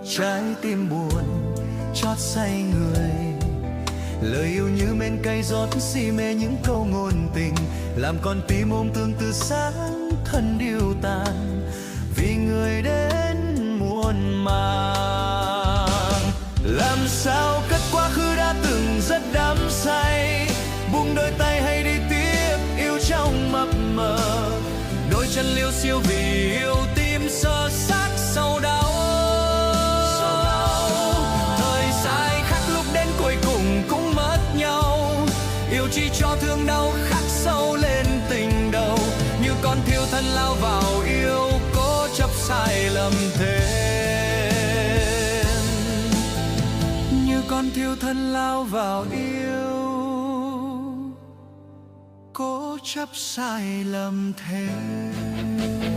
trái tim buồn chót say người. Lời yêu như men cay rót si mê những câu ngôn tình, làm con tim ôm thương từ sáng thân điêu tàn, vì người đến muộn màng. Làm sao cất quá khứ đã từng rất đắm say, buông đôi tay hay đi tiếp yêu trong mập mờ. Đôi chân liêu xiêu vì yêu tim sơ xác sâu đau. Thời dài khắc lúc đến cuối cùng cũng mất nhau, yêu chỉ cho thương đau khắc sâu lên tình đầu. Như con thiêu thân lao vào yêu, cố chấp sai lầm thêm. Như con thiêu thân lao vào yêu, cố chấp sai lầm thêm.